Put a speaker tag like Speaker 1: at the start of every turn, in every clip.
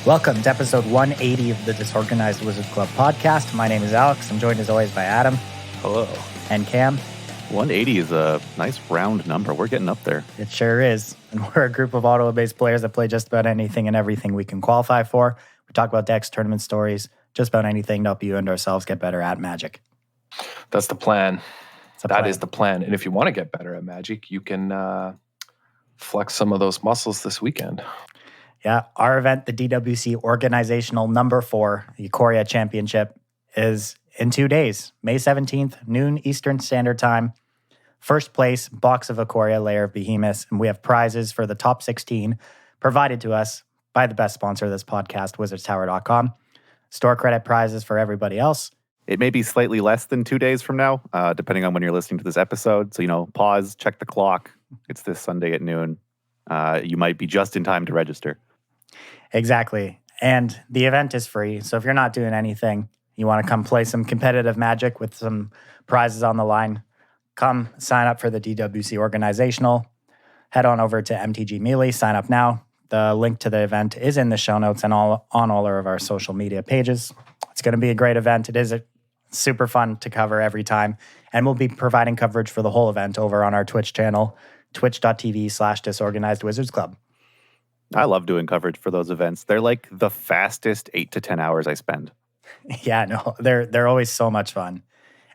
Speaker 1: Welcome to episode 180 of the Disorganized Wizards Club podcast. My name is Alex. I'm joined as always by Adam.
Speaker 2: Hello.
Speaker 1: And Cam.
Speaker 2: 180 is a nice round number. We're getting up there.
Speaker 1: It sure is. And we're a group of Ottawa-based players that play just about anything and everything we can qualify for. We talk about decks, tournament stories, just about anything to help you and ourselves get better at Magic.
Speaker 3: That's the plan. That is the plan. And if you want to get better at Magic, you can flex some of those muscles this weekend.
Speaker 1: Yeah, our event, the DWC Organizational Number 4, the Ikoria Championship, is in 2 days, May 17th, noon Eastern Standard Time. First place, box of Ikoria, Layer of Behemoths, and we have prizes for the top 16 provided to us by the best sponsor of this podcast, wizardstower.com. Store credit prizes for everybody else.
Speaker 2: It may be slightly less than 2 days from now, depending on when you're listening to this episode. So, pause, check the clock. It's this Sunday at noon. You might be just in time to register.
Speaker 1: Exactly. And the event is free. So if you're not doing anything, you want to come play some competitive Magic with some prizes on the line, come sign up for the DWC Organizational. Head on over to MTG Melee, sign up now. The link to the event is in the show notes and on all of our social media pages. It's going to be a great event. It is super fun to cover every time. And we'll be providing coverage for the whole event over on our Twitch channel, twitch.tv/Disorganized Wizards Club.
Speaker 2: I love doing coverage for those events. They're like the fastest 8 to 10 hours I spend.
Speaker 1: Yeah, no, they're always so much fun.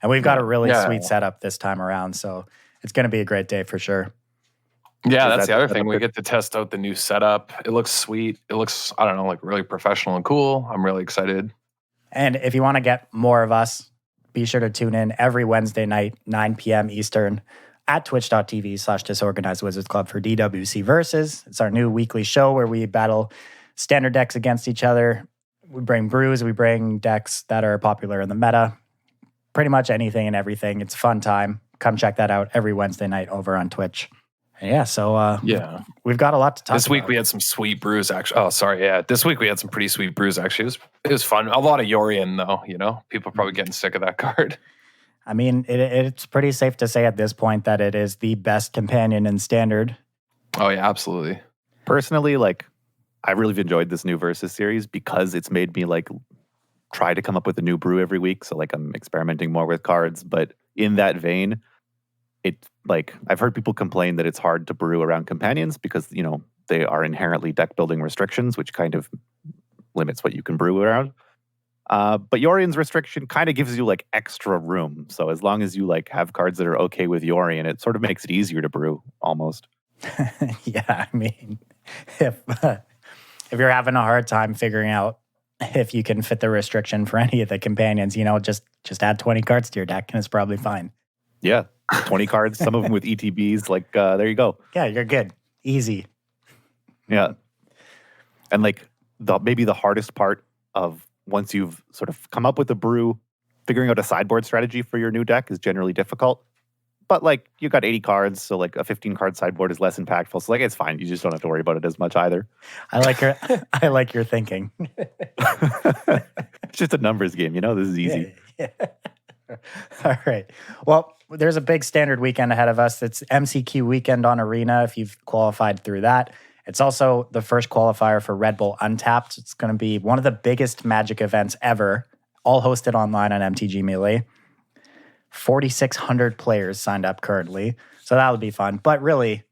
Speaker 1: And we've got a really sweet setup this time around, so it's going to be a great day for sure.
Speaker 3: Yeah, that's the other thing. We get to test out the new setup. It looks sweet. It looks, really professional and cool. I'm really excited.
Speaker 1: And if you want to get more of us, be sure to tune in every Wednesday night, 9 p.m. Eastern, at twitch.tv/Disorganized Wizards Club for DWC Versus. It's our new weekly show where we battle standard decks against each other. We bring brews, we bring decks that are popular in the meta. Pretty much anything and everything. It's a fun time. Come check that out every Wednesday night over on Twitch. Yeah, so we've got a lot to talk about.
Speaker 3: This week we had some sweet brews, actually. Oh, sorry, yeah. This week we had some pretty sweet brews, actually. It was fun. A lot of Yorion, though, People are probably getting sick of that card.
Speaker 1: I mean, it's pretty safe to say at this point that it is the best companion in Standard.
Speaker 3: Oh, yeah, absolutely.
Speaker 2: Personally, I really enjoyed this new Versus series because it's made me, try to come up with a new brew every week. So, I'm experimenting more with cards. But in that vein, I've heard people complain that it's hard to brew around companions because, they are inherently deck-building restrictions, which kind of limits what you can brew around. But Yorion's restriction kind of gives you extra room. So as long as you have cards that are okay with Yorion, it sort of makes it easier to brew almost.
Speaker 1: Yeah, I mean, if you're having a hard time figuring out if you can fit the restriction for any of the companions, just add 20 cards to your deck and it's probably fine.
Speaker 2: Yeah, 20 cards, some of them with ETBs, there you go.
Speaker 1: Yeah, you're good. Easy.
Speaker 2: Yeah. And maybe the hardest part of once you've sort of come up with a brew, figuring out a sideboard strategy for your new deck is generally difficult. But you got 80 cards, so a 15-card sideboard is less impactful. So it's fine. You just don't have to worry about it as much either.
Speaker 1: I like your thinking.
Speaker 2: It's just a numbers game, This is easy.
Speaker 1: Yeah. All right. Well, there's a big Standard weekend ahead of us. It's MCQ weekend on Arena if you've qualified through that. It's also the first qualifier for Red Bull Untapped. It's going to be one of the biggest Magic events ever, all hosted online on MTG Melee. 4,600 players signed up currently, so that'll be fun. But really,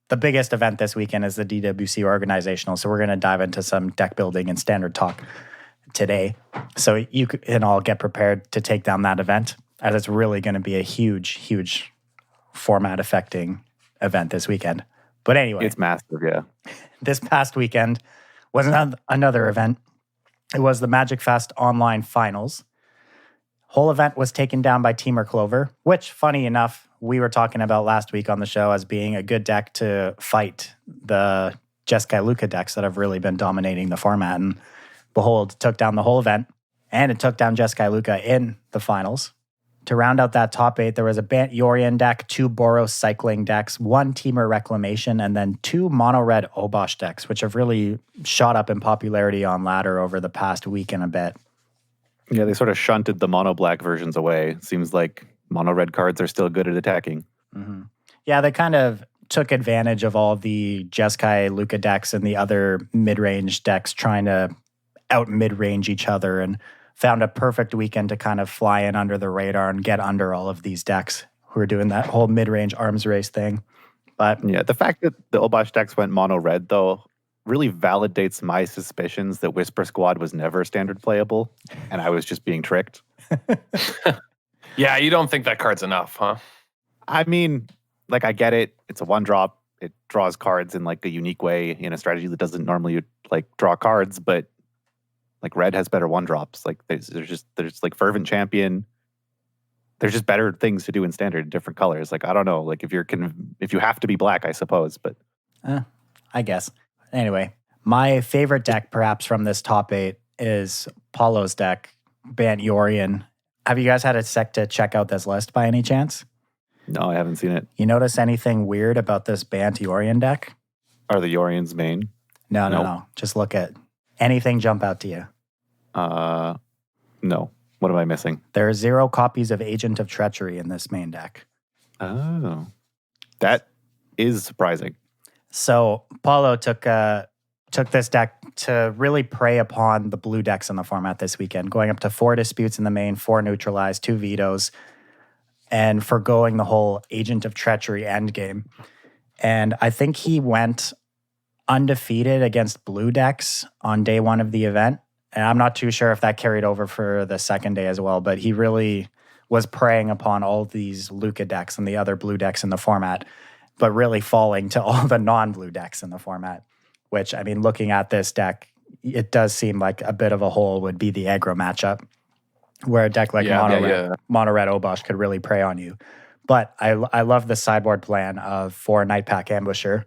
Speaker 1: the biggest event this weekend is the DWC Organizational, so we're going to dive into some deck building and Standard talk today. So you can all get prepared to take down that event, as it's really going to be a huge, huge format-affecting event this weekend. But anyway,
Speaker 2: it's massive, yeah.
Speaker 1: This past weekend was another event. It was the Magic Fest Online Finals. Whole event was taken down by Teamer Clover, which, funny enough, we were talking about last week on the show as being a good deck to fight the Jeskai Luka decks that have really been dominating the format. And behold, it took down the whole event, and it took down Jeskai Luka in the finals. To round out that top 8, there was a Bant Yorion deck, 2 Boros Cycling decks, 1 Teamer Reclamation, and then 2 Mono-Red Obosh decks, which have really shot up in popularity on ladder over the past week and a bit.
Speaker 2: Yeah, they sort of shunted the mono-black versions away. Seems like mono-red cards are still good at attacking.
Speaker 1: Mm-hmm. Yeah, they kind of took advantage of all the Jeskai, Luka decks and the other mid-range decks trying to out mid-range each other, and found a perfect weekend to kind of fly in under the radar and get under all of these decks who are doing that whole mid-range arms race thing. But
Speaker 2: yeah, the fact that the Obosh decks went mono red though really validates my suspicions that Whisper Squad was never standard playable, and I was just being tricked.
Speaker 3: Yeah, you don't think that card's enough, huh?
Speaker 2: I mean, like, I get it. It's a 1-drop. It draws cards in like a unique way in a strategy that doesn't normally like draw cards, but like red has better 1-drops. Like there's like Fervent Champion. There's just better things to do in standard in different colors. Like, I don't know, like if you have to be black, I suppose, but
Speaker 1: I guess. Anyway, my favorite deck perhaps from this top 8 is Paulo's deck, Bant Yorion. Have you guys had a sec to check out this list by any chance?
Speaker 2: no, I haven't seen it.
Speaker 1: You notice anything weird about this Bant Yorion deck?
Speaker 2: Are the Yorions main?
Speaker 1: No. Just look at anything jump out to you.
Speaker 2: No. What am I missing?
Speaker 1: There are 0 copies of Agent of Treachery in this main deck.
Speaker 2: Oh, that is surprising.
Speaker 1: So Paulo took this deck to really prey upon the blue decks in the format this weekend, going up to 4 disputes in the main, 4 neutralized, 2 vetoes, and forgoing the whole Agent of Treachery endgame. And I think he went undefeated against blue decks on day 1 of the event. And I'm not too sure if that carried over for the second day as well, but he really was preying upon all these Luka decks and the other blue decks in the format, but really falling to all the non-blue decks in the format, which, I mean, looking at this deck, it does seem like a bit of a hole would be the aggro matchup, where a deck like Mono Red Obosh could really prey on you. But I love the sideboard plan of 4 Night Pack Ambusher.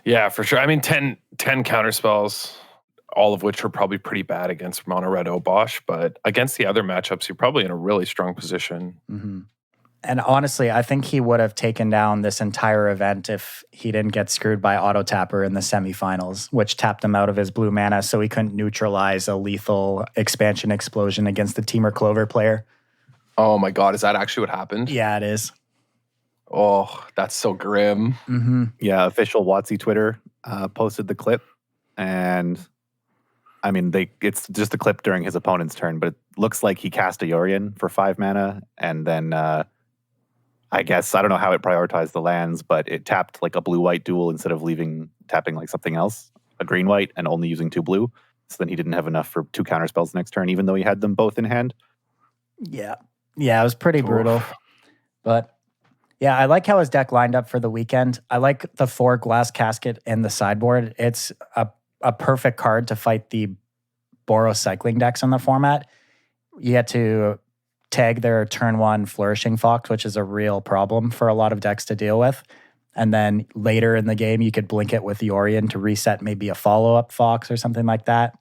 Speaker 3: Yeah, for sure. I mean, 10 counter spells, all of which are probably pretty bad against Mono Red Obosh, but against the other matchups, you're probably in a really strong position.
Speaker 1: Mm-hmm. And honestly, I think he would have taken down this entire event if he didn't get screwed by Auto Tapper in the semifinals, which tapped him out of his blue mana so he couldn't neutralize a lethal expansion explosion against the Teamer Clover player.
Speaker 3: Oh my God, is that actually what happened?
Speaker 1: Yeah, it is.
Speaker 3: Oh, that's so grim.
Speaker 1: Mm-hmm.
Speaker 2: Yeah, official WotC Twitter posted the clip, and I mean, it's just a clip during his opponent's turn, but it looks like he cast a Yorion for 5 mana, and then I guess, I don't know how it prioritized the lands, but it tapped like a blue-white duel instead of tapping like something else, a green-white, and only using 2 blue. So then he didn't have enough for 2 counterspells next turn, even though he had them both in hand.
Speaker 1: Yeah, it was pretty brutal. But yeah, I like how his deck lined up for the weekend. I like the 4 Glass Casket in the sideboard. It's a perfect card to fight the Boros cycling decks in the format. You get to tag their turn 1 Flourishing Fox, which is a real problem for a lot of decks to deal with. And then later in the game, you could blink it with Yorion to reset maybe a follow-up Fox or something like that.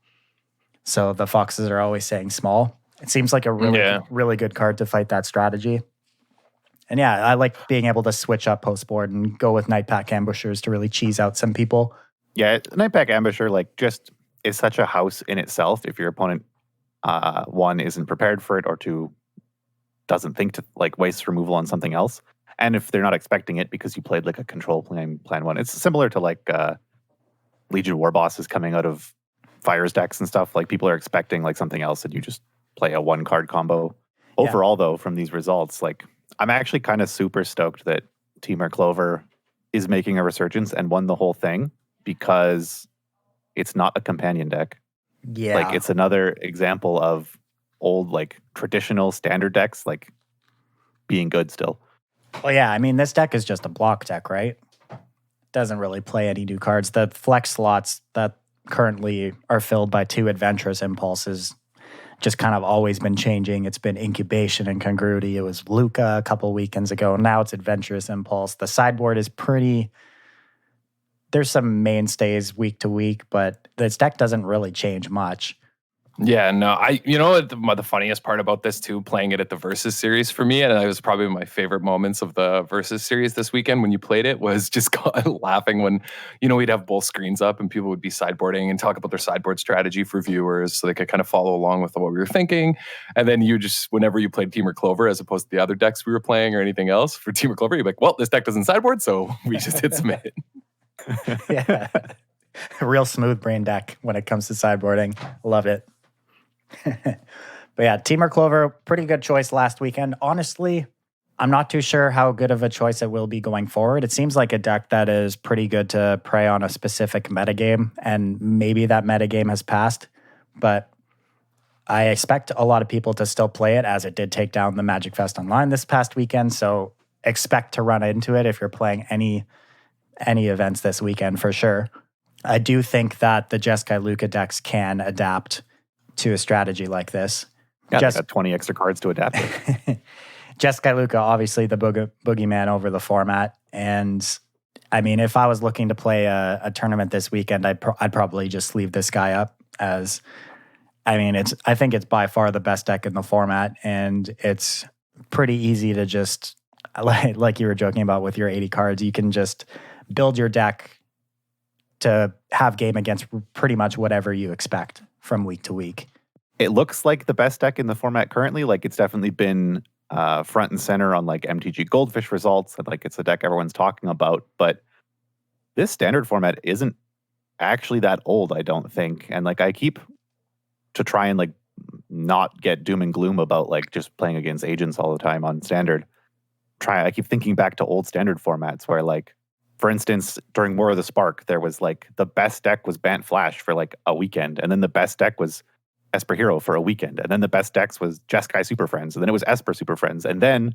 Speaker 1: So the Foxes are always saying small. It seems like a really good card to fight that strategy. And yeah, I like being able to switch up post-board and go with Night Pack Ambushers to really cheese out some people.
Speaker 2: Yeah, Night Pack Ambusher like just is such a house in itself if your opponent, 1, isn't prepared for it, or 2, doesn't think to like waste removal on something else. And if they're not expecting it because you played like a control plan 1, it's similar to like Legion War Bosses coming out of Fires decks and stuff. Like people are expecting like something else and you just play a 1-card combo. Overall though, from these results, like I'm actually kind of super stoked that Teamer Clover is making a resurgence and won the whole thing, because it's not a companion deck.
Speaker 1: Yeah.
Speaker 2: Like it's another example of old like traditional standard decks like being good still.
Speaker 1: Well, yeah, I mean, this deck is just a block deck, right? Doesn't really play any new cards. The flex slots that currently are filled by 2 Adventurous Impulses just kind of always been changing. It's been Incubation and Congruity. It was Luca a couple weekends ago. Now it's Adventurous Impulse. The sideboard is pretty... There's some mainstays week to week, but this deck doesn't really change much.
Speaker 3: Yeah, no, you know what the funniest part about this too, playing it at the Versus series for me, and it was probably my favorite moments of the Versus series this weekend when you played it, was just laughing when, we'd have both screens up and people would be sideboarding and talk about their sideboard strategy for viewers so they could kind of follow along with what we were thinking. And then you just, whenever you played Team or Clover as opposed to the other decks we were playing or anything else for Team or Clover, you're like, well, this deck doesn't sideboard, so we just hit submit.
Speaker 1: Yeah. Real smooth brain deck when it comes to sideboarding. Love it. But yeah, Team or Clover, pretty good choice last weekend. Honestly, I'm not too sure how good of a choice it will be going forward. It seems like a deck that is pretty good to prey on a specific metagame, and maybe that metagame has passed. But I expect a lot of people to still play it, as it did take down the Magic Fest Online this past weekend. So expect to run into it if you're playing any events this weekend for sure. I do think that the Jeskai Luka decks can adapt to a strategy like this.
Speaker 2: Yeah, they got 20 extra cards to adapt to.
Speaker 1: Jeskai Luka, obviously the boogeyman over the format. And I mean, if I was looking to play a tournament this weekend, I'd probably just leave this guy up, as I mean, I think it's by far the best deck in the format, and it's pretty easy to just, like you were joking about with your 80 cards, you can just build your deck to have game against pretty much whatever you expect from week to week.
Speaker 2: It looks like the best deck in the format currently. Like, it's definitely been front and center on like MTG Goldfish results, and like it's a deck everyone's talking about. But this standard format isn't actually that old, I don't think. And like, I keep to try and like not get doom and gloom about like just playing against agents all the time on standard. I keep thinking back to old standard formats where, like, for instance, during War of the Spark, there was like the best deck was Bant Flash for like a weekend, and then the best deck was Esper Hero for a weekend, and then the best decks was Jeskai Super Friends, and then it was Esper Super Friends, and then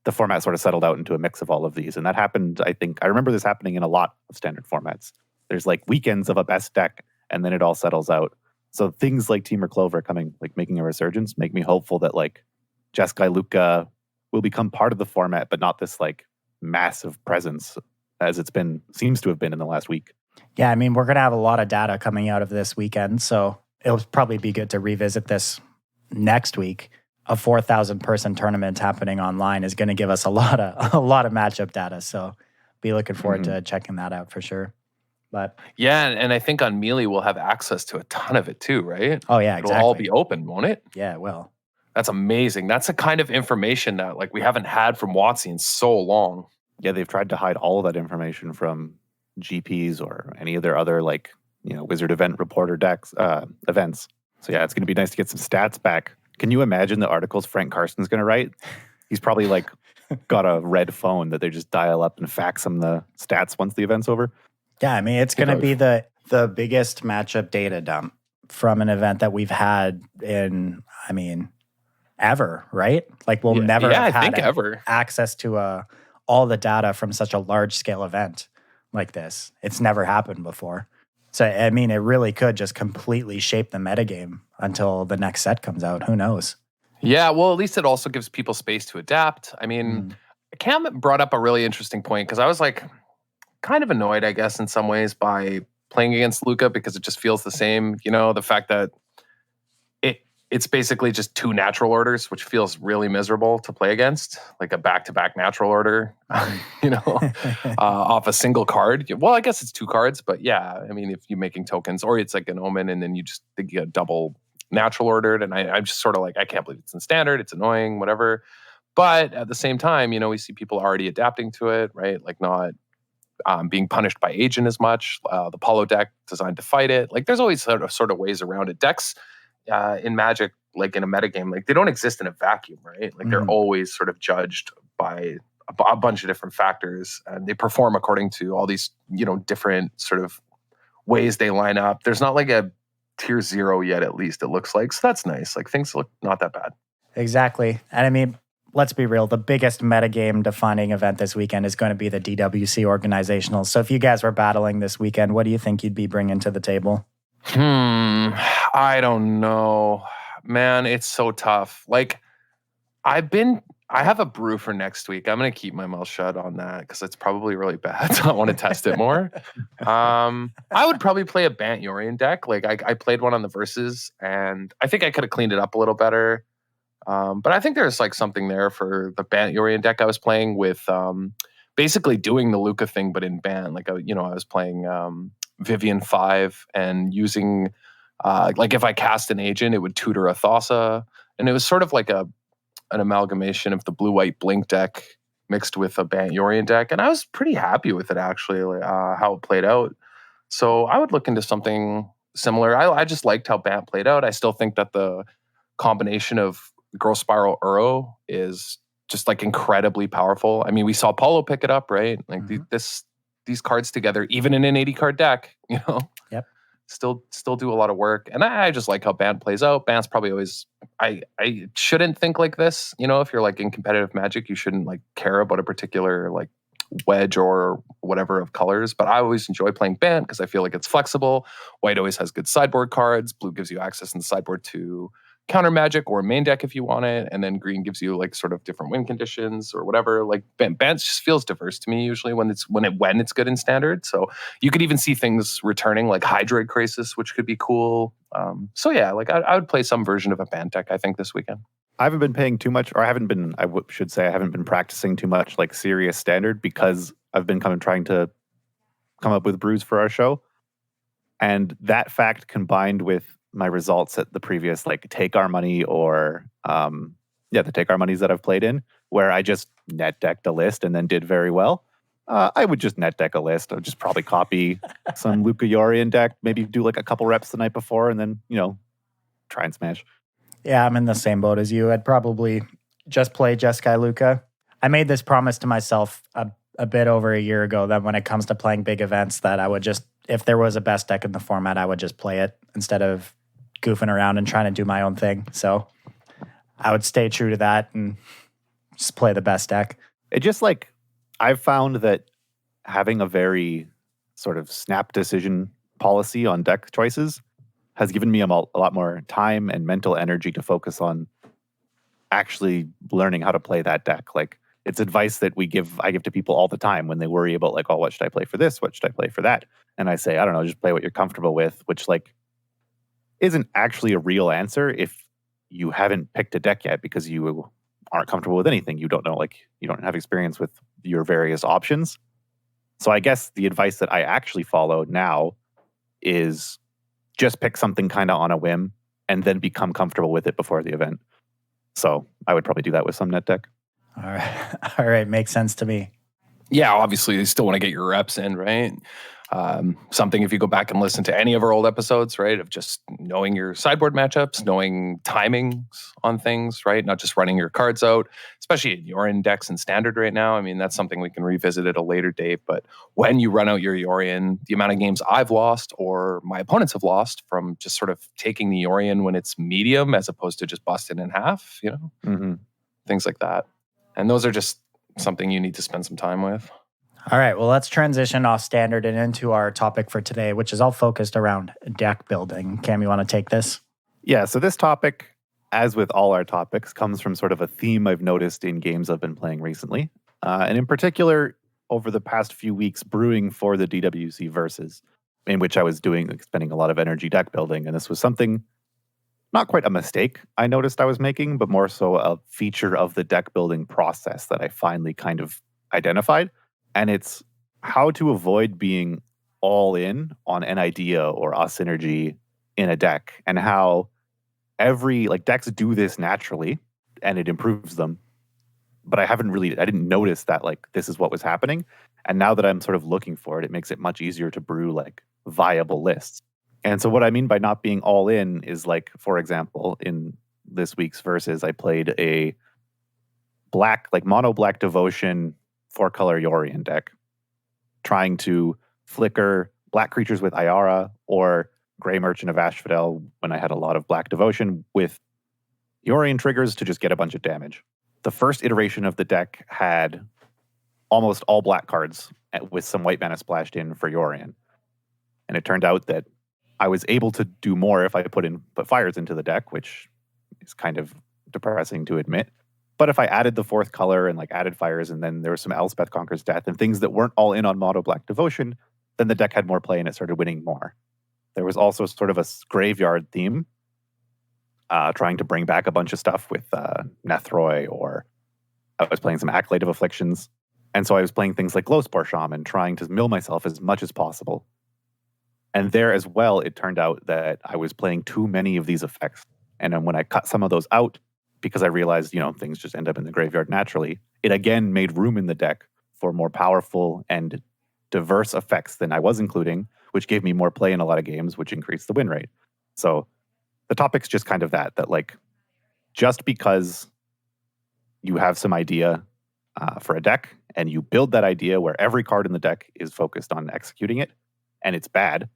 Speaker 2: the format sort of settled out into a mix of all of these. And that happened, I remember this happening in a lot of standard formats. There's like weekends of a best deck, and then it all settles out. So things like Team or Clover making a resurgence make me hopeful that like Jeskai Luka will become part of the format, but not this like massive presence as seems to have been in the last week.
Speaker 1: Yeah, I mean, we're going to have a lot of data coming out of this weekend, so it'll probably be good to revisit this next week. A 4,000 person tournament happening online is going to give us a lot of matchup data, so be looking forward to checking that out for sure. But
Speaker 3: yeah, and I think on Melee we'll have access to a ton of it too, right?
Speaker 1: Oh yeah, exactly.
Speaker 3: It'll all be open, won't it?
Speaker 1: Yeah, it will.
Speaker 3: That's amazing. That's a kind of information that like we haven't had from WotC in so long.
Speaker 2: Yeah, they've tried to hide all of that information from GPs or any of their other like, Wizard event reporter decks events. So yeah, it's going to be nice to get some stats back. Can you imagine the articles Frank Carson's going to write? He's probably like got a red phone that they just dial up and fax him the stats once the event's over.
Speaker 1: Yeah, I mean, it's going to be the biggest matchup data dump from an event that we've had in, I mean, ever, right? Like we'll never have had
Speaker 3: ever
Speaker 1: access to all the data from such a large scale event like this. It's never happened before. So, I mean, it really could just completely shape the metagame until the next set comes out. Who knows?
Speaker 3: Yeah, well, at least it also gives people space to adapt. I mean, Cam brought up a really interesting point because I was like kind of annoyed, I guess, in some ways by playing against Luka because it just feels the same. The fact that it's basically just two natural orders, which feels really miserable to play against, like a back-to-back natural order, off a single card. Well, I guess it's two cards, but yeah, I mean, if you're making tokens, or it's like an omen, and then you just get double natural ordered, and I'm just sort of like, I can't believe it's in standard, it's annoying, whatever. But at the same time, we see people already adapting to it, right? Like not being punished by agent as much. The Polo deck designed to fight it. Like there's always sort of ways around it. Decks in Magic, like in a metagame, like they don't exist in a vacuum, right? Like they're always sort of judged by a bunch of different factors, and they perform according to all these, different sort of ways they line up. There's not like a tier 0 yet, at least it looks like. So that's nice. Like things look not that bad.
Speaker 1: Exactly. And I mean, let's be real. The biggest metagame defining event this weekend is going to be the DWC organizational. So if you guys were battling this weekend, what do you think you'd be bringing to the table?
Speaker 3: I don't know, man. It's so tough. Like I've been I have a brew for next week. I'm going to keep my mouth shut on that because it's probably really bad. So I want to test it more. I would probably play a Bant Yorion deck. Like I played one on the Versus, and I think I could have cleaned it up a little better. But I think there's like something there for the Bant Yorion deck I was playing with, basically doing the Luca thing, but in Bant. Like, I was playing Vivian 5 and using, like if I cast an agent, it would tutor a Thassa. And it was sort of like an amalgamation of the blue-white Blink deck mixed with a Bant Yorion deck. And I was pretty happy with it, actually, how it played out. So I would look into something similar. I just liked how Bant played out. I still think that the combination of Growth Spiral Uro is just like incredibly powerful. I mean, we saw Paulo pick it up, right? Like these cards together, even in an 80 card deck,
Speaker 1: Yep.
Speaker 3: still do a lot of work. And I just like how Bant plays out. Bant's probably always, I shouldn't think like this, if you're like in competitive Magic, you shouldn't like care about a particular like wedge or whatever of colors, but I always enjoy playing Bant because I feel like it's flexible. White always has good sideboard cards. Blue gives you access in the sideboard to counter Magic or main deck if you want it, and then green gives you like sort of different win conditions or whatever. Like Bant just feels diverse to me usually when it's good in standard. So you could even see things returning like Hydroid Crisis, which could be cool. So yeah, like I would play some version of a Bant deck I think this weekend.
Speaker 2: I haven't been paying too much, or I haven't been, should say I haven't been practicing too much like serious standard because I've been trying to come up with brews for our show. And that fact combined with my results at the previous like Take Our Money or the Take Our Monies that I've played in, where I just net decked a list and then did very well. I would just net deck a list. I would just probably copy some Luca Yorion deck, maybe do like a couple reps the night before and then, try and smash.
Speaker 1: Yeah, I'm in the same boat as you. I'd probably just play Jeskai Luca. I made this promise to myself a bit over a year ago that when it comes to playing big events that I would just, if there was a best deck in the format, I would just play it instead of goofing around and trying to do my own thing. So I would stay true to that and just play the best deck.
Speaker 2: It just like, I've found that having a very sort of snap decision policy on deck choices has given me a lot more time and mental energy to focus on actually learning how to play that deck. Like it's advice that I give to people all the time when they worry about like, oh, what should I play for this? What should I play for that? And I say, I don't know, just play what you're comfortable with, which like isn't actually a real answer if you haven't picked a deck yet because you aren't comfortable with anything. You don't know, like you don't have experience with your various options. So I guess the advice that I actually follow now is just pick something kind of on a whim and then become comfortable with it before the event. So I would probably do that with some net deck.
Speaker 1: All right. Makes sense to me.
Speaker 3: Yeah, obviously you still want to get your reps in, right? Something if you go back and listen to any of our old episodes, right, of just knowing your sideboard matchups, knowing timings on things, right, not just running your cards out, especially in your index and standard right now. I mean, that's something we can revisit at a later date. But when you run out your Yorion, the amount of games I've lost or my opponents have lost from just sort of taking the Yorion when it's medium as opposed to just busting in half, things like that. And those are just something you need to spend some time with.
Speaker 1: All right, well, let's transition off standard and into our topic for today, which is all focused around deck building. Cam, you want to take this?
Speaker 2: Yeah, so this topic, as with all our topics, comes from sort of a theme I've noticed in games I've been playing recently. And in particular, over the past few weeks, brewing for the DWC Versus, in which I was spending a lot of energy deck building. And this was something, not quite a mistake I noticed I was making, but more so a feature of the deck building process that I finally kind of identified. And it's how to avoid being all in on an idea or a synergy in a deck, and how decks do this naturally and it improves them. But I didn't notice that like this is what was happening. And now that I'm sort of looking for it, it makes it much easier to brew like viable lists. And so what I mean by not being all in is like, for example, in this week's Versus, I played a mono black devotion 4-color Yorion deck, trying to flicker black creatures with Ayara or Gray Merchant of Asphodel when I had a lot of black devotion with Yorion triggers to just get a bunch of damage. The first iteration of the deck had almost all black cards with some white mana splashed in for Yorion. And it turned out that I was able to do more if I put fires into the deck, which is kind of depressing to admit. But if I added the fourth color and like added fires, and then there was some Elspeth Conquers Death and things that weren't all in on Mono Black Devotion, then the deck had more play and it started winning more. There was also sort of a graveyard theme, trying to bring back a bunch of stuff with Nethroi, or I was playing some Accolade of Afflictions. And so I was playing things like Glowspore Shaman, trying to mill myself as much as possible. And there as well, it turned out that I was playing too many of these effects. And then when I cut some of those out, because I realized, things just end up in the graveyard naturally, it again made room in the deck for more powerful and diverse effects than I was including, which gave me more play in a lot of games, which increased the win rate. So the topic's just kind of that like, just because you have some idea for a deck and you build that idea where every card in the deck is focused on executing it, and it's bad,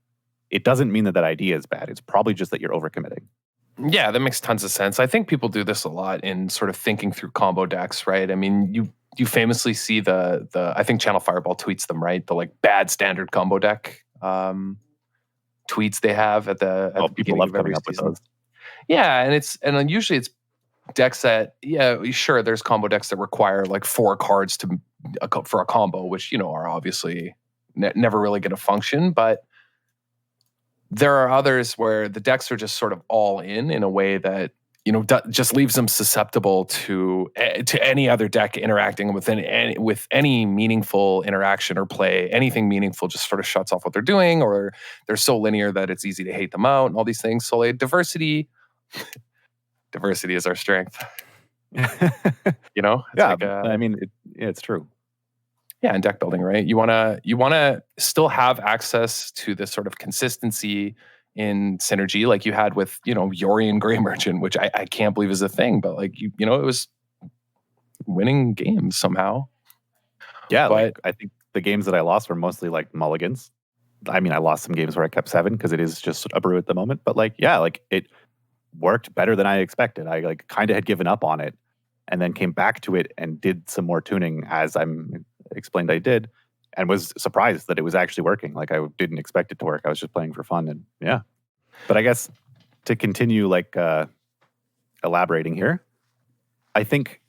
Speaker 2: it doesn't mean that idea is bad. It's probably just that you're overcommitting.
Speaker 3: Yeah, that makes tons of sense. I think people do this a lot in sort of thinking through combo decks, right? I mean, you famously see the I think Channel Fireball tweets them, right? The like bad standard combo deck tweets they have at the
Speaker 2: people love coming up with those.
Speaker 3: Yeah, and then usually it's decks that, sure, there's combo decks that require like 4 cards for a combo, which are obviously never really going to function, but there are others where the decks are just sort of all in a way that just leaves them susceptible to any other deck interacting with any meaningful interaction or play. Anything meaningful just sort of shuts off what they're doing, or they're so linear that it's easy to hate them out and all these things. So like diversity is our strength.
Speaker 2: It's true.
Speaker 3: Yeah, in deck building, right? You wanna still have access to this sort of consistency in synergy, like you had with Yorion Grey Merchant, which I can't believe is a thing, but like it was winning games somehow.
Speaker 2: Yeah, but I think the games that I lost were mostly like mulligans. I mean, I lost some games where I kept 7 because it is just a brew at the moment. But it worked better than I expected. I kind of had given up on it, and then came back to it and did some more tuning as I'm explained I did, and was surprised that it was actually working. Like I didn't expect it to work. I was just playing for fun, and yeah. But I guess to continue elaborating here, I think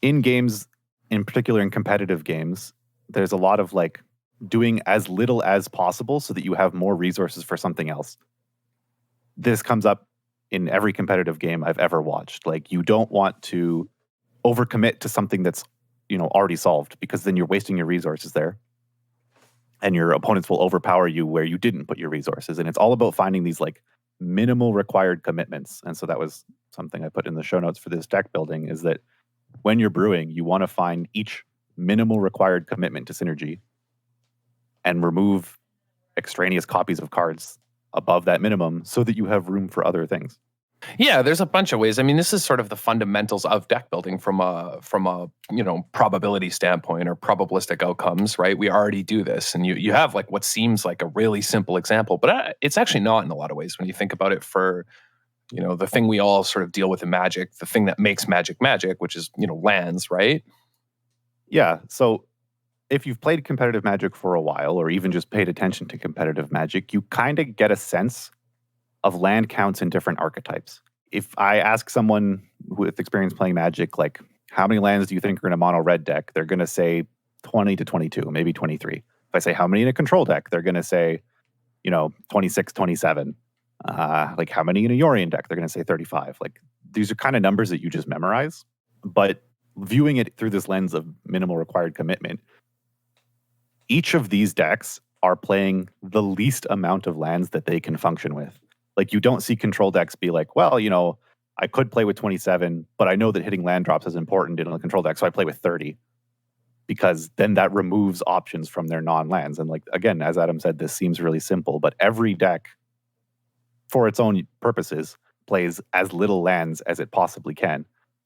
Speaker 2: in games, in particular in competitive games, there's a lot of doing as little as possible so that you have more resources for something else. This comes up in every competitive game I've ever watched. Like you don't want to overcommit to something that's already solved, because then you're wasting your resources there, and your opponents will overpower you where you didn't put your resources. And it's all about finding these minimal required commitments. And so that was something I put in the show notes for this deck building, is that when you're brewing, you want to find each minimal required commitment to synergy and remove extraneous copies of cards above that minimum so that you have room for other things.
Speaker 3: Yeah, there's a bunch of ways. I mean, this is sort of the fundamentals of deck building from a probability standpoint, or probabilistic outcomes, right? We already do this, and you have what seems like a really simple example, but it's actually not in a lot of ways when you think about it. For the thing we all sort of deal with in Magic, the thing that makes Magic, which is lands, right?
Speaker 2: Yeah. So if you've played competitive Magic for a while, or even just paid attention to competitive Magic, you kind of get a sense of land counts in different archetypes. If I ask someone with experience playing Magic, how many lands do you think are in a mono red deck? They're going to say 20 to 22, maybe 23. If I say how many in a control deck, they're going to say, 26, 27. How many in a Yorion deck? They're going to say 35. These are kind of numbers that you just memorize. But viewing it through this lens of minimal required commitment, each of these decks are playing the least amount of lands that they can function with. You don't see control decks be I could play with 27, but I know that hitting land drops is important in a control deck, so I play with 30. Because then that removes options from their non-lands. And again, as Adam said, this seems really simple, but every deck, for its own purposes, plays as little lands as it possibly can.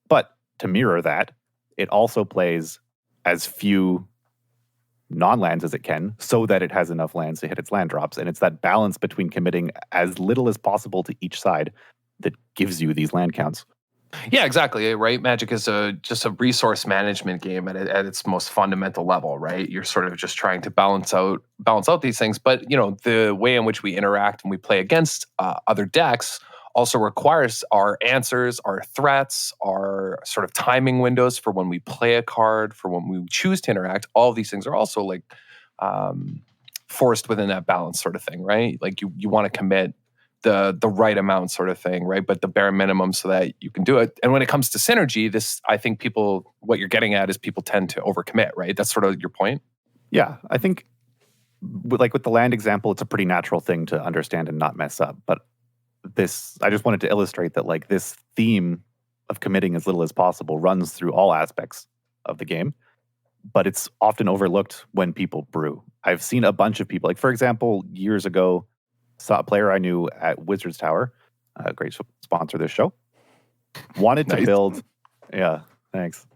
Speaker 2: But to mirror that, it also plays as few non-lands as it can, so that it has enough lands to hit its land drops. And it's that balance between committing as little as possible to each side that gives you these land counts.
Speaker 3: Yeah, exactly, right? Magic is just a resource management game at its most fundamental level, right? You're sort of just trying to balance out these things. But the way in which we interact and we play against other decks also requires our answers, our threats, our sort of timing windows for when we play a card, for when we choose to interact. All of these things are also like forced within that balance sort of thing, right? Like you want to commit the right amount sort of thing, right? But the bare minimum so that you can do it. And when it comes to synergy, this, I think what you're getting at is people tend to overcommit, right? That's sort of your point.
Speaker 2: Yeah, I think with the land example, it's a pretty natural thing to understand and not mess up. But I just wanted to illustrate that like this theme of committing as little as possible runs through all aspects of the game, but it's often overlooked when people brew. I've seen a bunch of people, like for example, years ago, saw a player I knew at Wizards Tower, a great sponsor of this show, wanted to build, yeah, thanks.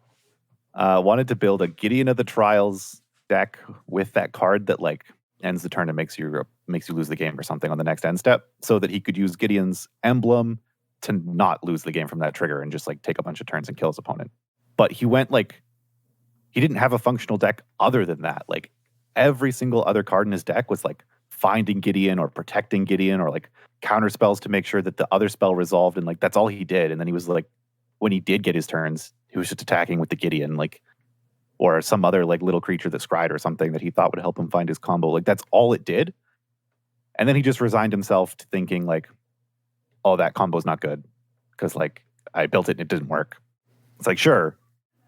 Speaker 2: Wanted to build a Gideon of the Trials deck with that card that like ends the turn and makes you lose the game or something on the next end step, so that he could use Gideon's emblem to not lose the game from that trigger and just like take a bunch of turns and kill his opponent. But he didn't have a functional deck other than that. Like every single other card in his deck was like finding Gideon or protecting Gideon or like counter spells to make sure that the other spell resolved, and like that's all he did. And then he was like, when he did get his turns, he was just attacking with the Gideon, like, or some other like little creature that scryed or something that he thought would help him find his combo. Like that's all it did. And then he just resigned himself to thinking like, oh, that combo's not good because like I built it and it didn't work. It's like, sure,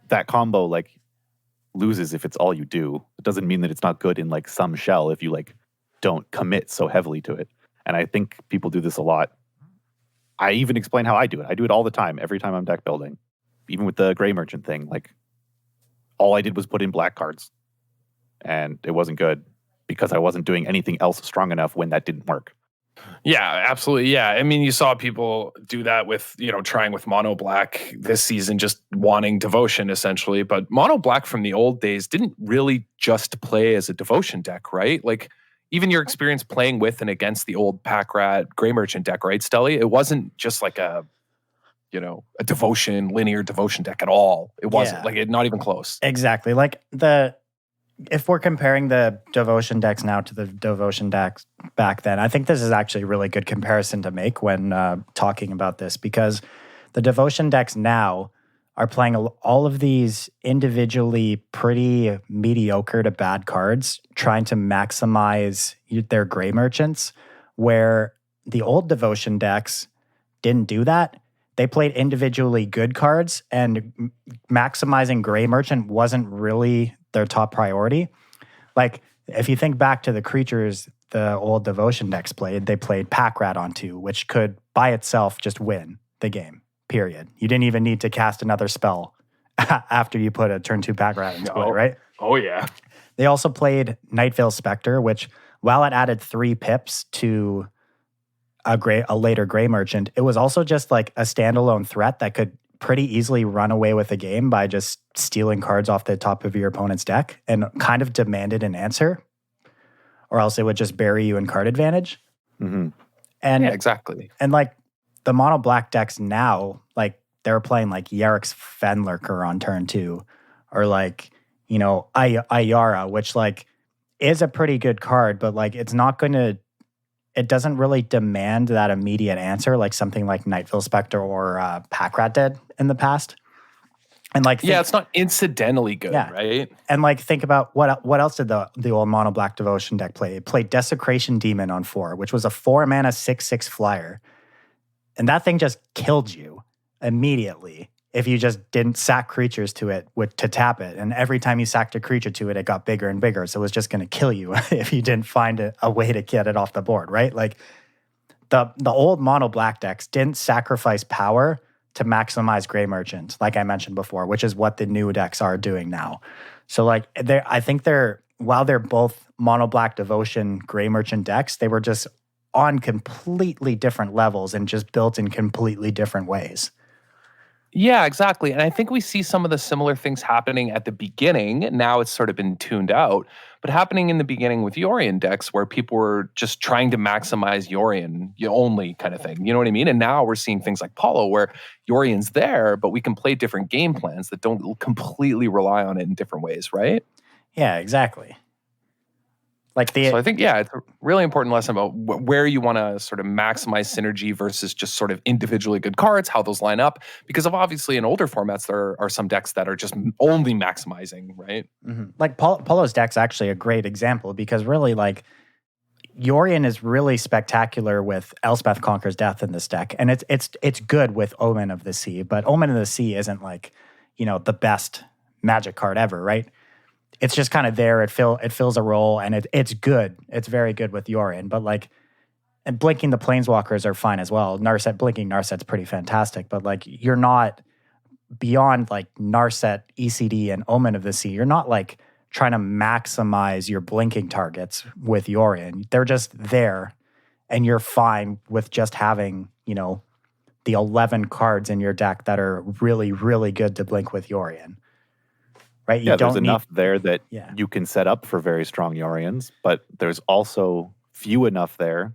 Speaker 2: that combo like loses if it's all you do. It doesn't mean that it's not good in like some shell if you like don't commit so heavily to it. And I think people do this a lot. I even explain how I do it. I do it all the time, every time I'm deck building. Even with the Gray Merchant thing, like all I did was put in black cards and it wasn't good because I wasn't doing anything else strong enough when that didn't work.
Speaker 3: Yeah, absolutely. Yeah. I mean, you saw people do that with, trying with mono black this season, just wanting devotion essentially. But mono black from the old days didn't really just play as a devotion deck, right? Like even your experience playing with and against the old Pack Rat Gray Merchant deck, right, Stelly? It wasn't just like a linear devotion deck at all. It wasn't not even close.
Speaker 1: Exactly. Like if we're comparing the devotion decks now to the devotion decks back then, I think this is actually a really good comparison to make when talking about this, because the devotion decks now are playing all of these individually pretty mediocre to bad cards, trying to maximize their Gray Merchants, where the old devotion decks didn't do that. They played individually good cards, and maximizing Gray Merchant wasn't really their top priority. Like, if you think back to the creatures the old devotion decks played, they played Pack Rat on 2, which could by itself just win the game, period. You didn't even need to cast another spell after you put a turn 2 Pack Rat into play, right?
Speaker 3: Oh, yeah.
Speaker 1: They also played Nightveil Spectre, which, while it added 3 pips to a later Gray Merchant, it was also just like a standalone threat that could pretty easily run away with the game by just stealing cards off the top of your opponent's deck and kind of demanded an answer, or else it would just bury you in card advantage.
Speaker 2: Mm-hmm.
Speaker 1: And
Speaker 3: yeah, exactly.
Speaker 1: And like the mono black decks now, like they're playing like Yarrick's Fenlurker on turn 2, or like, Ayara, which like is a pretty good card, but like it doesn't really demand that immediate answer like something like Nightveil Spectre or Pack Rat did in the past. And like,
Speaker 3: it's not incidentally good, right?
Speaker 1: And like, think about what else did the old mono black devotion deck play? It played Desecration Demon on 4, which was a 4-mana 6/6 flyer, and that thing just killed you immediately if you just didn't sack creatures to it to tap it. And every time you sacked a creature to it, it got bigger and bigger. So it was just going to kill you if you didn't find a way to get it off the board, right? Like the old mono black decks didn't sacrifice power to maximize Gray Merchant, like I mentioned before, which is what the new decks are doing now. So like I think while they're both mono black devotion Gray Merchant decks, they were just on completely different levels and just built in completely different ways.
Speaker 3: Yeah, exactly. And I think we see some of the similar things happening at the beginning. Now it's sort of been tuned out, but happening in the beginning with Yorion decks where people were just trying to maximize Yorion only kind of thing. You know what I mean? And now we're seeing things like Paulo where Yorion's there, but we can play different game plans that don't completely rely on it in different ways, right?
Speaker 1: Yeah, exactly. Like
Speaker 3: So I think, it's a really important lesson about where you want to sort of maximize synergy versus just sort of individually good cards, how those line up. Because of obviously in older formats, there are some decks that are just only maximizing, right?
Speaker 1: like Polo's deck's actually a great example because really like Yorion is really spectacular with Elspeth Conquers Death in this deck, and it's good with Omen of the Sea, but Omen of the Sea isn't like, the best Magic card ever, right? It's just kind of there. It fills a role, and it's good. It's very good with Yorion, but like, and blinking the Planeswalkers are fine as well. Blinking Narset's pretty fantastic, but like you're not beyond like Narset, ECD, and Omen of the Sea. You're not like trying to maximize your blinking targets with Yorion. They're just there, and you're fine with just having, the 11 cards in your deck that are really, really good to blink with Yorion. Right?
Speaker 2: There's enough there that you can set up for very strong Yorions, but there's also few enough there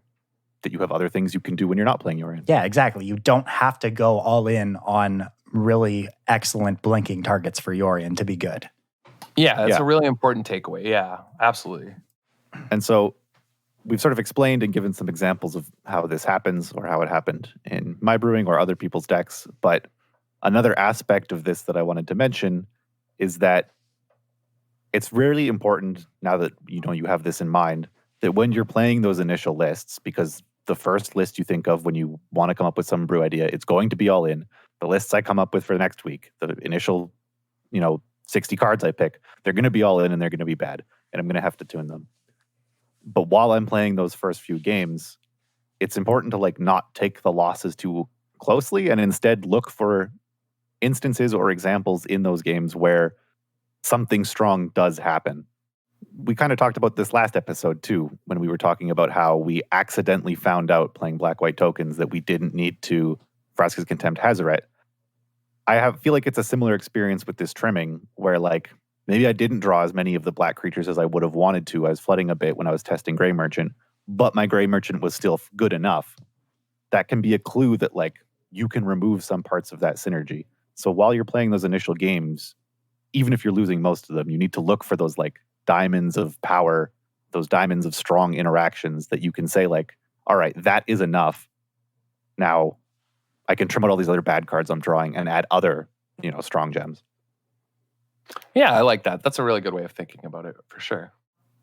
Speaker 2: that you have other things you can do when you're not playing Yorion.
Speaker 1: Yeah, exactly. You don't have to go all in on really excellent blinking targets for Yorion to be good.
Speaker 3: Yeah, that's a really important takeaway. Yeah, absolutely.
Speaker 2: And so we've sort of explained and given some examples of how this happens or how it happened in my brewing or other people's decks. But another aspect of this that I wanted to mention is that it's really important, now that you have this in mind, that when you're playing those initial lists, because the first list you think of when you want to come up with some brew idea, it's going to be all in. The lists I come up with for the next week, the initial, 60 cards I pick, they're going to be all in and they're going to be bad, and I'm going to have to tune them. But while I'm playing those first few games, it's important to like not take the losses too closely and instead look for instances or examples in those games where something strong does happen. We kind of talked about this last episode too, when we were talking about how we accidentally found out playing black-white tokens that we didn't need to Vraska's Contempt Hazaret. I feel like it's a similar experience with this trimming where like maybe I didn't draw as many of the black creatures as I would have wanted to. I was flooding a bit when I was testing Grey Merchant, but my Grey Merchant was still good enough. That can be a clue that like you can remove some parts of that synergy. So while you're playing those initial games, even if you're losing most of them, you need to look for those like diamonds of power, those diamonds of strong interactions that you can say like, all right, that is enough. Now I can trim out all these other bad cards I'm drawing and add other, strong gems.
Speaker 3: Yeah, I like that. That's a really good way of thinking about it, for sure.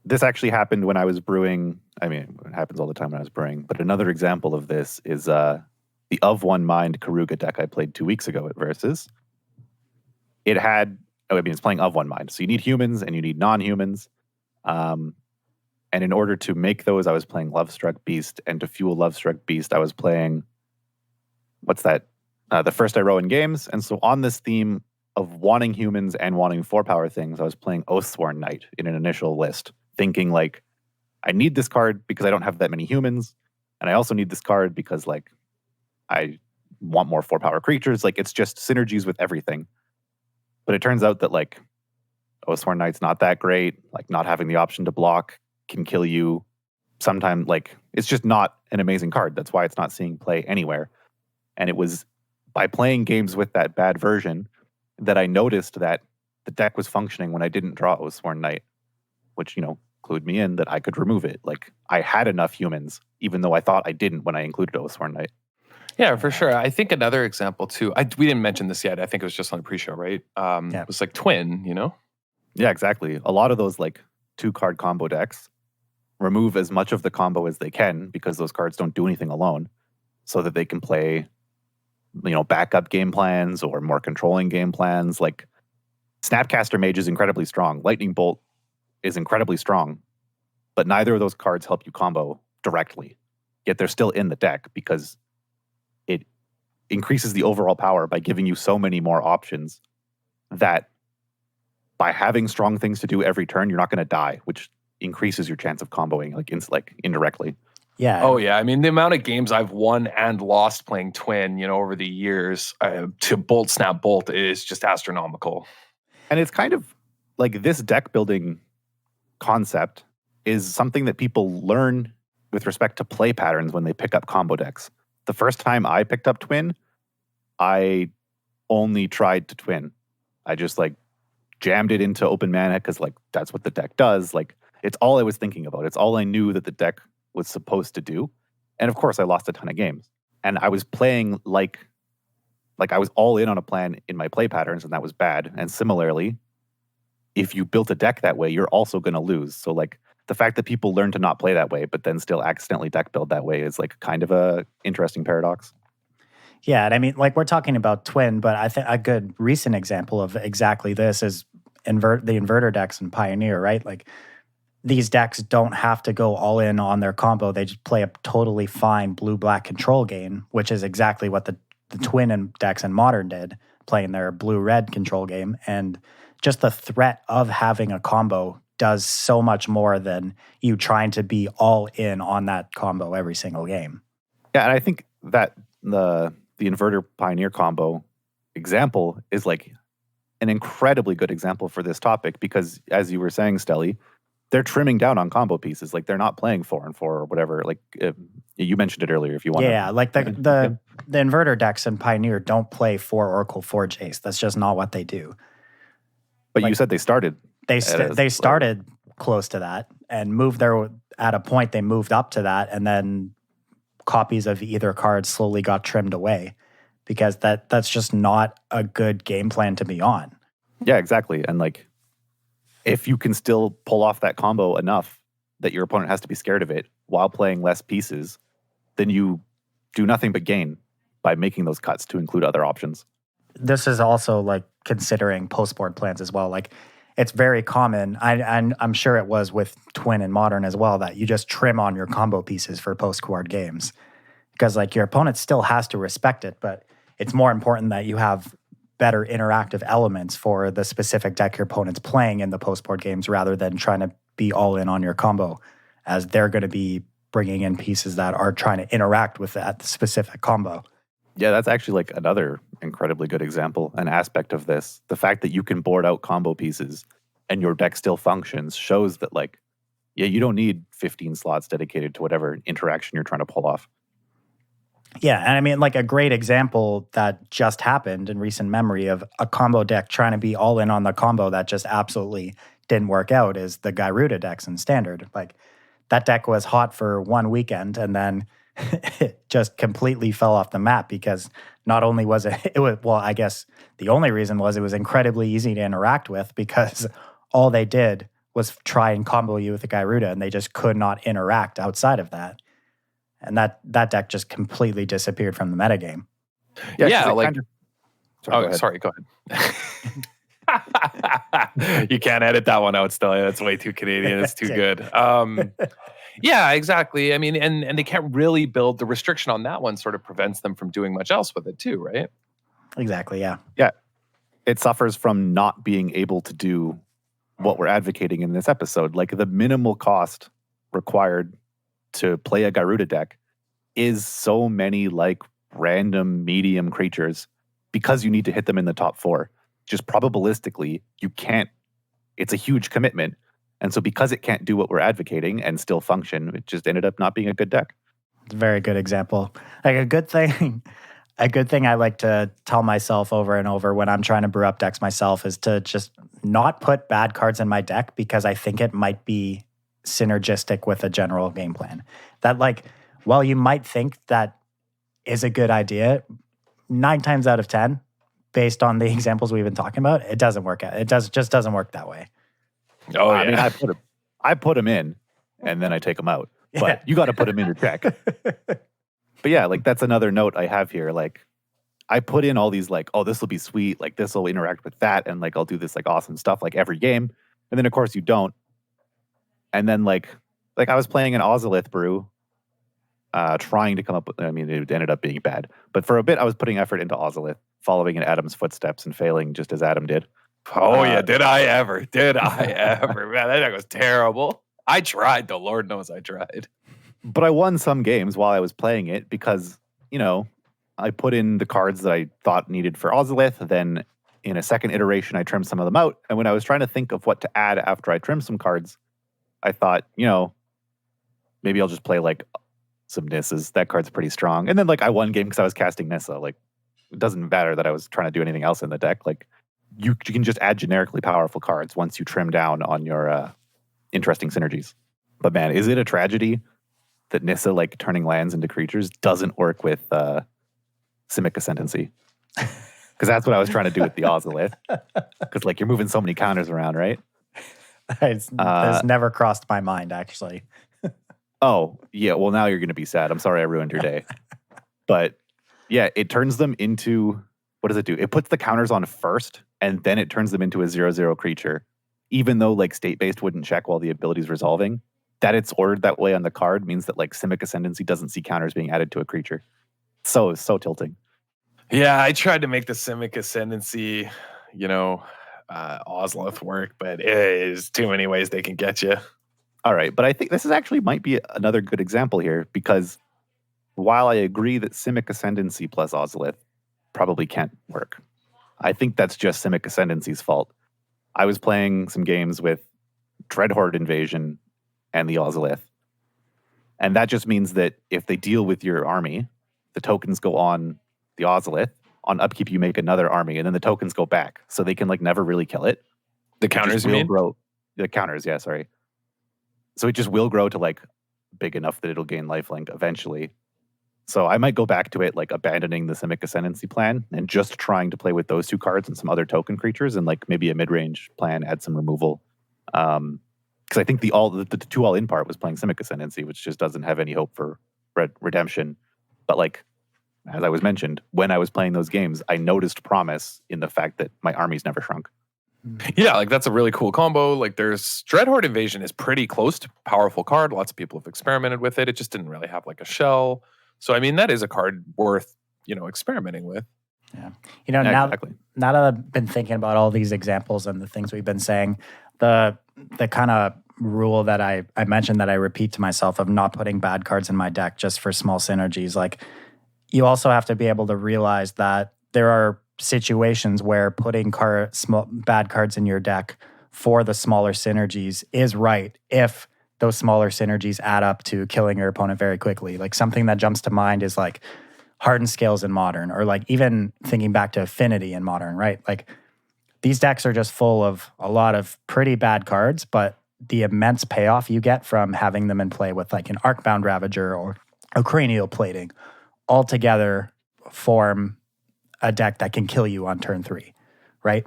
Speaker 2: This actually happened when I was brewing. I mean, it happens all the time when I was brewing. But another example of this is the Of One Mind Karuga deck I played 2 weeks ago at Versus. It's playing Of One Mind. So you need humans and you need non-humans. And in order to make those, I was playing Lovestruck Beast. And to fuel Lovestruck Beast, I was playing, what's that? The First I Row in Games. And so on this theme of wanting humans and wanting 4-power things, I was playing Oathsworn Knight in an initial list, thinking like, I need this card because I don't have that many humans. And I also need this card because like, I want more 4-power creatures. Like it's just synergies with everything. But it turns out that like Oathsworn Knight's not that great. Like not having the option to block can kill you. Sometimes like it's just not an amazing card. That's why it's not seeing play anywhere. And it was by playing games with that bad version that I noticed that the deck was functioning when I didn't draw Oathsworn Knight, which, clued me in that I could remove it. Like I had enough humans, even though I thought I didn't when I included Oathsworn Knight.
Speaker 3: Yeah, for sure. I think another example too, we didn't mention this yet. I think it was just on the pre-show, right? It was like Twin,
Speaker 2: Yeah, exactly. A lot of those like 2-card combo decks remove as much of the combo as they can because those cards don't do anything alone, so that they can play, backup game plans or more controlling game plans. Like Snapcaster Mage is incredibly strong. Lightning Bolt is incredibly strong, but neither of those cards help you combo directly. Yet they're still in the deck because it increases the overall power by giving you so many more options that by having strong things to do every turn, you're not going to die, which increases your chance of comboing like indirectly.
Speaker 1: Yeah.
Speaker 3: Oh, yeah. I mean, the amount of games I've won and lost playing Twin, over the years to Bolt, Snap, Bolt is just astronomical.
Speaker 2: And it's kind of like this deck building concept is something that people learn with respect to play patterns when they pick up combo decks. The first time I picked up Twin, I only tried to Twin. I just like jammed it into open mana because like that's what the deck does. Like it's all I was thinking about. It's all I knew that the deck was supposed to do. And of course, I lost a ton of games. And I was playing like I was all in on a plan in my play patterns, and that was bad. And similarly, if you built a deck that way, you're also going to lose. So like the fact that people learn to not play that way, but then still accidentally deck build that way is like kind of a interesting paradox.
Speaker 1: Yeah, and I mean, like we're talking about Twin, but I think a good recent example of exactly this is the inverter decks in Pioneer, right? Like these decks don't have to go all in on their combo. They just play a totally fine blue-black control game, which is exactly what the Twin and decks in Modern did, playing their blue-red control game. And just the threat of having a combo does so much more than you trying to be all in on that combo every single game.
Speaker 2: Yeah, and I think that the inverter Pioneer combo example is like an incredibly good example for this topic because, as you were saying, Stelly, they're trimming down on combo pieces. Like they're not playing 4 and 4 or whatever. Like you mentioned it earlier. If you want,
Speaker 1: yeah, like the inverter decks in Pioneer don't play 4 Oracle, 4 Jace. That's just not what they do.
Speaker 2: But like, you said they started.
Speaker 1: They started close to that and moved there at a point. They moved up to that, and then copies of either card slowly got trimmed away because that's just not a good game plan to be on.
Speaker 2: Yeah, exactly. And like, if you can still pull off that combo enough that your opponent has to be scared of it while playing less pieces, then you do nothing but gain by making those cuts to include other options.
Speaker 1: This is also like considering post-board plans as well. Like it's very common, I'm sure it was with Twin and Modern as well, that you just trim on your combo pieces for post-board games because like your opponent still has to respect it, but it's more important that you have better interactive elements for the specific deck your opponent's playing in the post-board games rather than trying to be all in on your combo, as they're going to be bringing in pieces that are trying to interact with that specific combo.
Speaker 2: Yeah, that's actually like another incredibly good example, an aspect of this. The fact that you can board out combo pieces and your deck still functions shows that like, yeah, you don't need 15 slots dedicated to whatever interaction you're trying to pull off.
Speaker 1: Yeah, and I mean, like a great example that just happened in recent memory of a combo deck trying to be all in on the combo that just absolutely didn't work out is the Garuda decks in Standard. Like that deck was hot for one weekend and then it just completely fell off the map because not only was I guess the only reason was it was incredibly easy to interact with because all they did was try and combo you with the Garuda and they just could not interact outside of that. And that deck just completely disappeared from the metagame.
Speaker 3: Yeah, like...
Speaker 2: Sorry,
Speaker 3: go ahead. You can't edit that one out, still. That's way too Canadian. It's too good. Yeah, exactly. I mean, and they can't really build the restriction on that one sort of prevents them from doing much else with it too, right?
Speaker 1: Exactly, yeah.
Speaker 2: Yeah. It suffers from not being able to do what we're advocating in this episode. Like the minimal cost required to play a Garuda deck is so many like random medium creatures because you need to hit them in the top 4. Just probabilistically, you can't. It's a huge commitment. And so because it can't do what we're advocating and still function, it just ended up not being a good deck.
Speaker 1: It's a very good example. Like a good thing I like to tell myself over and over when I'm trying to brew up decks myself is to just not put bad cards in my deck because I think it might be synergistic with a general game plan. That like, while you might think that is a good idea, 9 times out of 10, based on the examples we've been talking about, it doesn't work out. It just doesn't work that way.
Speaker 3: Oh, yeah.
Speaker 2: I mean, I put them in and then I take them out. But you got to put them in your deck. But yeah, like that's another note I have here. Like I put in all these like, oh, this will be sweet. Like this will interact with that. And like, I'll do this like awesome stuff like every game. And then of course you don't. And then like I was playing an Ozolith brew, trying to come up with, I mean, it ended up being bad. But for a bit, I was putting effort into Ozolith, following in Adam's footsteps and failing just as Adam did.
Speaker 3: Oh, yeah. Did I ever? Man, that deck was terrible. I tried, though. Lord knows I tried.
Speaker 2: But I won some games while I was playing it because, you know, I put in the cards that I thought needed for Ozolith. Then in a second iteration, I trimmed some of them out. And when I was trying to think of what to add after I trimmed some cards, I thought, you know, maybe I'll just play like some Nisses. That card's pretty strong. And then like I won game because I was casting Nissa. Like it doesn't matter that I was trying to do anything else in the deck. Like you can just add generically powerful cards once you trim down on your interesting synergies. But man, is it a tragedy that Nissa, like turning lands into creatures, doesn't work with Simic Ascendancy? Because that's what I was trying to do with the Ozolith. Because like you're moving so many counters around, right?
Speaker 1: It's never crossed my mind, actually.
Speaker 2: Oh, yeah. Well, now you're going to be sad. I'm sorry I ruined your day. But yeah, it turns them into, what does it do? It puts the counters on first, and then it turns them into a 0/0 creature. Even though like state-based wouldn't check while the ability's resolving, that it's ordered that way on the card means that like Simic Ascendancy doesn't see counters being added to a creature. So tilting.
Speaker 3: Yeah, I tried to make the Simic Ascendancy, Ozloth work, but it is too many ways they can get you.
Speaker 2: All right, but I think this is actually might be another good example here, because while I agree that Simic Ascendancy plus Ozolith probably can't work, I think that's just Simic Ascendancy's fault. I was playing some games with Dreadhorde Invasion and the Ozolith, and that just means that if they deal with your army, the tokens go on the Ozolith. On upkeep, you make another army, and then the tokens go back, so they can like never really kill it.
Speaker 3: The counters, you mean?
Speaker 2: Grow. The counters, yeah, sorry. So it just will grow to like big enough that it'll gain lifelink eventually. So I might go back to it, like abandoning the Simic Ascendancy plan and just trying to play with those two cards and some other token creatures, and like maybe a mid-range plan, add some removal. Because I think the 2 all-in part was playing Simic Ascendancy, which just doesn't have any hope for redemption. But like, as I was mentioned, when I was playing those games, I noticed promise in the fact that my armies never shrunk.
Speaker 3: Yeah, like that's a really cool combo. Like there's Dreadhorde Invasion is pretty close to powerful card. Lots of people have experimented with it. It just didn't really have like a shell. So I mean, that is a card worth, experimenting with.
Speaker 1: Yeah.
Speaker 2: Yeah,
Speaker 1: now that I've been thinking about all these examples and the things we've been saying, the kind of rule that I mentioned that I repeat to myself of not putting bad cards in my deck just for small synergies, like you also have to be able to realize that there are situations where putting bad cards in your deck for the smaller synergies is right if those smaller synergies add up to killing your opponent very quickly. Like something that jumps to mind is like Hardened Scales in Modern, or like even thinking back to Affinity in Modern, right? Like these decks are just full of a lot of pretty bad cards, but the immense payoff you get from having them in play with like an Arcbound Ravager or a Cranial Plating all together form a deck that can kill you on turn 3, right?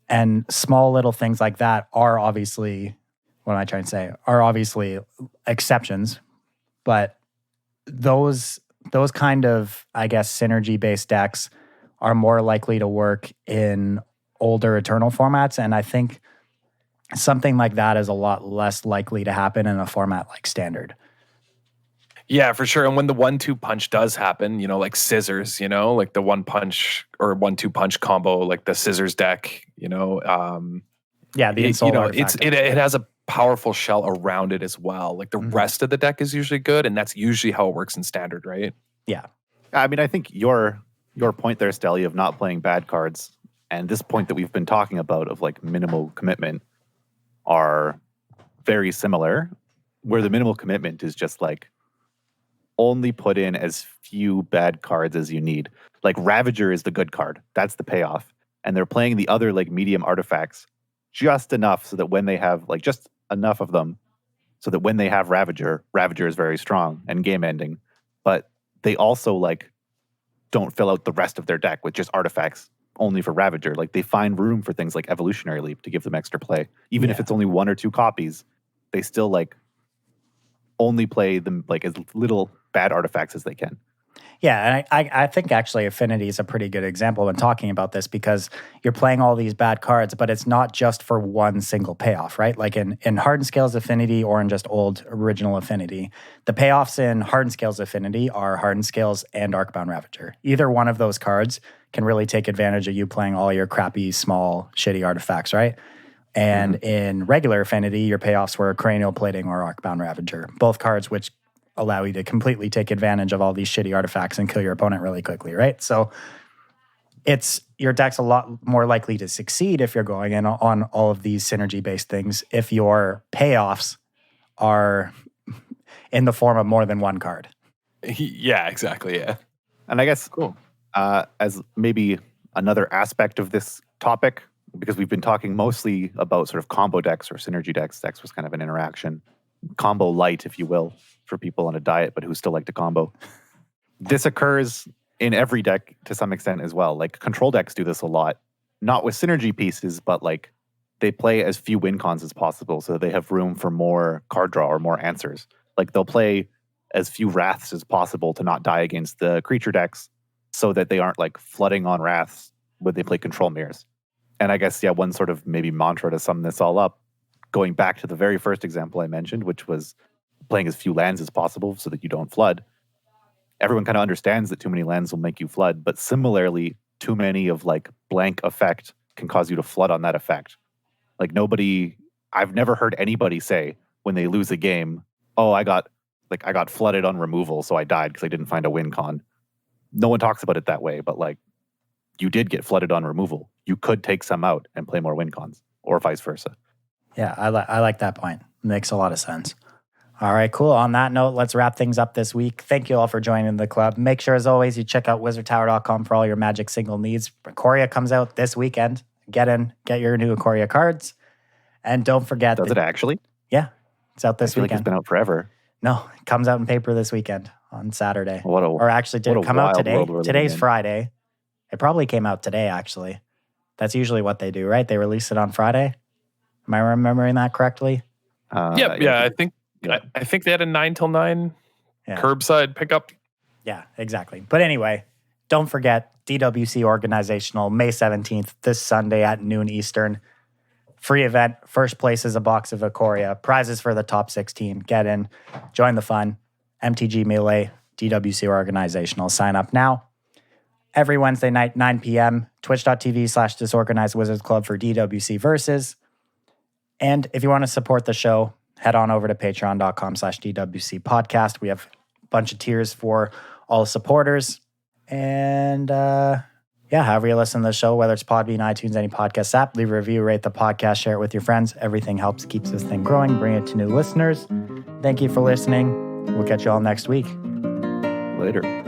Speaker 1: And small little things like that are obviously, what am I trying to say, are obviously exceptions, but those kind of, I guess, synergy-based decks are more likely to work in older Eternal formats, and I think something like that is a lot less likely to happen in a format like Standard.
Speaker 3: Yeah, for sure. And when the 1-2 punch does happen, like Scissors, like the 1-punch or 1-2 punch combo, like the Scissors deck,
Speaker 1: Yeah, the Insult artifact.
Speaker 3: It has a powerful shell around it as well. Like the rest of the deck is usually good, and that's usually how it works in Standard, right?
Speaker 1: Yeah.
Speaker 2: I mean, I think your point there, Stelly, of not playing bad cards, and this point that we've been talking about of like minimal commitment are very similar, where the minimal commitment is just like only put in as few bad cards as you need. Like Ravager is the good card. That's the payoff. And they're playing the other like medium artifacts just enough so that when they have like just enough of them so that when they have Ravager is very strong and game ending. But they also like don't fill out the rest of their deck with just artifacts only for Ravager. Like they find room for things like Evolutionary Leap to give them extra play. Even if it's only 1 or 2 copies, they still like only play them like as little bad artifacts as they can.
Speaker 1: Yeah, and I think actually Affinity is a pretty good example when talking about this, because you're playing all these bad cards, but it's not just for one single payoff, right? Like in Hardened Scales Affinity or in just old original Affinity, the payoffs in Hardened Scales Affinity are Hardened Scales and Arcbound Ravager. Either one of those cards can really take advantage of you playing all your crappy, small, shitty artifacts, right? And in regular Affinity, your payoffs were Cranial Plating or Arcbound Ravager, both cards which allow you to completely take advantage of all these shitty artifacts and kill your opponent really quickly, right? So your deck's a lot more likely to succeed if you're going in on all of these synergy-based things if your payoffs are in the form of more than one card.
Speaker 3: Yeah, exactly, yeah.
Speaker 2: And I guess
Speaker 3: cool.
Speaker 2: As maybe another aspect of this topic, because we've been talking mostly about sort of combo decks or synergy decks. Decks was kind of an interaction. Combo light, if you will, for people on a diet, but who still like to combo. This occurs in every deck to some extent as well. Like control decks do this a lot, not with synergy pieces, but like they play as few win cons as possible so they have room for more card draw or more answers. Like they'll play as few wraths as possible to not die against the creature decks so that they aren't like flooding on wraths when they play control mirrors. And I guess, one sort of maybe mantra to sum this all up, going back to the very first example I mentioned, which was playing as few lands as possible so that you don't flood. Everyone kind of understands that too many lands will make you flood, but similarly, too many of like blank effect can cause you to flood on that effect. Like I've never heard anybody say when they lose a game, oh, I got flooded on removal, so I died because I didn't find a win con. No one talks about it that way, but like you did get flooded on removal. You could take some out and play more win cons, or vice versa.
Speaker 1: Yeah, I like that point. Makes a lot of sense. All right, cool. On that note, let's wrap things up this week. Thank you all for joining the club. Make sure, as always, you check out wizardtower.com for all your Magic single needs. Ikoria comes out this weekend. Get your new Ikoria cards. And don't forget...
Speaker 2: Does it actually?
Speaker 1: Yeah, it's out this
Speaker 2: I feel
Speaker 1: weekend.
Speaker 2: Like it's been out forever.
Speaker 1: No, it comes out in paper this weekend on Saturday.
Speaker 2: Or
Speaker 1: actually, did it come out today? Today's Friday. It probably came out today, actually. That's usually what they do, right? They release it on Friday. Am I remembering that correctly?
Speaker 3: I think they had a 9 till 9 curbside pickup.
Speaker 1: Yeah, exactly. But anyway, don't forget DWC Organizational, May 17th, this Sunday at noon Eastern. Free event. First place is a box of Ikoria. Prizes for the top 16. Get in. Join the fun. MTG Melee, DWC Organizational. Sign up now. Every Wednesday night, 9 p.m., twitch.tv/Disorganized Wizards Club for DWC Versus. And if you want to support the show, head on over to patreon.com/DWC Podcast. We have a bunch of tiers for all supporters. And however you listen to the show, whether it's Podbean, iTunes, any podcast app, leave a review, rate the podcast, share it with your friends. Everything helps, keeps this thing growing, bring it to new listeners. Thank you for listening. We'll catch you all next week.
Speaker 2: Later.